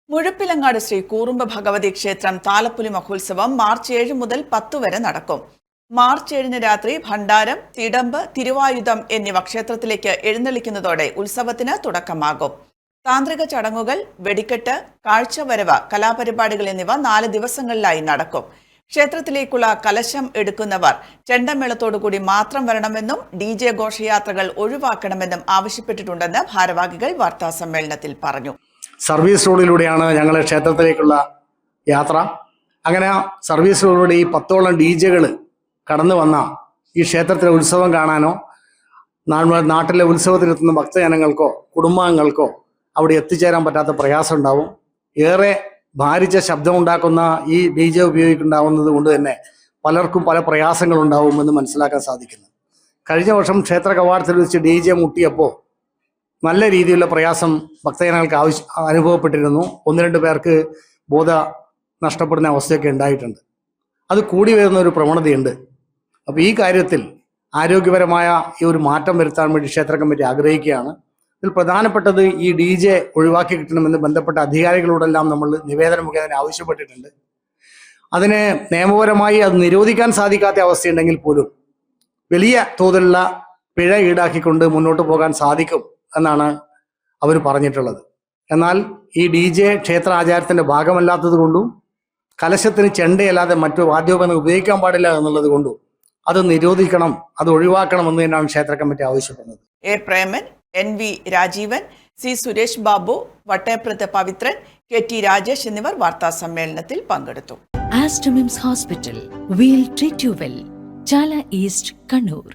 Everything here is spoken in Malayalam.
മുഴപ്പിലങ്ങാട് ശ്രീ കൂറുമ്പ് ഭഗവതി ക്ഷേത്രം താലപ്പൊലി മഹോത്സവം മാർച്ച് 7 മുതൽ 10 വരെ നടക്കും. മാർച്ച് 7 രാത്രി ഭണ്ഡാരം, തിടമ്പ്, തിരുവായുധം എന്നിവ ക്ഷേത്രത്തിലേക്ക് എഴുന്നള്ളിക്കുന്നതോടെ ഉത്സവത്തിന് തുടക്കമാകും. താന്ത്രിക ചടങ്ങുകൾ, വെടിക്കെട്ട്, കാഴ്ചവരവ്, കലാപരിപാടികൾ എന്നിവ 4 ദിവസങ്ങളിലായി നടക്കും. ക്ഷേത്രത്തിലേക്കുള്ള കലശം എടുക്കുന്നവർ ചെണ്ടമേളത്തോടുകൂടി മാത്രം വരണമെന്നും DJ ഘോഷയാത്രകൾ ഒഴിവാക്കണമെന്നും ആവശ്യപ്പെട്ടിട്ടുണ്ടെന്ന് ഭാരവാഹികൾ വാർത്താസമ്മേളനത്തിൽ പറഞ്ഞു. സർവീസ് റോഡിലൂടെയാണ് ഞങ്ങളുടെ ക്ഷേത്രത്തിലേക്കുള്ള യാത്ര. അങ്ങനെ സർവീസ് റോഡിലൂടെ ഈ 10ഓളം DJകൾ കടന്നു വന്ന ഈ ക്ഷേത്രത്തിലെ ഉത്സവം കാണാനോ നാട്ടിലെ ഉത്സവത്തിനെത്തുന്ന ഭക്തജനങ്ങൾക്കോ കുടുംബാംഗങ്ങൾക്കോ അവിടെ എത്തിച്ചേരാൻ പറ്റാത്ത പ്രയാസം ഉണ്ടാവും. ഏറെ ഭാരിച്ച ശബ്ദമുണ്ടാക്കുന്ന ഈ DJ ഉപയോഗിക്കുന്നുണ്ടാവുന്നത് കൊണ്ട് തന്നെ പലർക്കും പല പ്രയാസങ്ങളുണ്ടാവുമെന്ന് മനസ്സിലാക്കാൻ സാധിക്കുന്നു. കഴിഞ്ഞ വർഷം ക്ഷേത്ര കവാടത്തിൽ വെച്ച് DJ മുട്ടിയപ്പോൾ നല്ല രീതിയിലുള്ള പ്രയാസം ഭക്തജനങ്ങൾക്ക് അനുഭവപ്പെട്ടിരുന്നു. 1-2 പേർക്ക് ബോധ നഷ്ടപ്പെടുന്ന അവസ്ഥയൊക്കെ ഉണ്ടായിട്ടുണ്ട്. അത് കൂടി വരുന്ന ഒരു പ്രവണതയുണ്ട്. അപ്പോൾ ഈ കാര്യത്തിൽ ആരോഗ്യപരമായ ഈ ഒരു മാറ്റം വരുത്താൻ വേണ്ടി ക്ഷേത്ര കമ്മിറ്റി ആഗ്രഹിക്കുകയാണ്. ഇതിൽ പ്രധാനപ്പെട്ടത് ഈ DJ ഒഴിവാക്കി കിട്ടണമെന്ന് ബന്ധപ്പെട്ട അധികാരികളോടെല്ലാം നമ്മൾ നിവേദനം മുഖേന ആവശ്യപ്പെട്ടിട്ടുണ്ട്. അതിന് നിയമപരമായി അത് നിരോധിക്കാൻ സാധിക്കാത്ത അവസ്ഥയുണ്ടെങ്കിൽ പോലും വലിയ തോതിലുള്ള പിഴ ഈടാക്കിക്കൊണ്ട് മുന്നോട്ട് പോകാൻ സാധിക്കും എന്നാണ് അവർ പറഞ്ഞിട്ടുള്ളത്. എന്നാൽ ഈ DJ ക്ഷേത്ര ആചാരത്തിൻ്റെ ഭാഗമല്ലാത്തത് കൊണ്ടും കലശത്തിന് ചെണ്ടയല്ലാതെ മറ്റു വാദ്യോപകരണം ഉപയോഗിക്കാൻ പാടില്ല എന്നുള്ളത് കൊണ്ടും അത് നിരോധിക്കണം, അത് ഒഴിവാക്കണമെന്ന് തന്നെയാണ് ക്ഷേത്ര കമ്മിറ്റി ആവശ്യപ്പെടുന്നത്. A. Preman, NV Rajeevan, C. Suresh Babu, വട്ടേപ്രത്ത് Pavithran, KT Rajesh എന്നിവർ വാർത്താ സമ്മേളനത്തിൽ പങ്കെടുത്തു. Aster MIMS Hospital, we'll treat you well. Chala East, Kannur.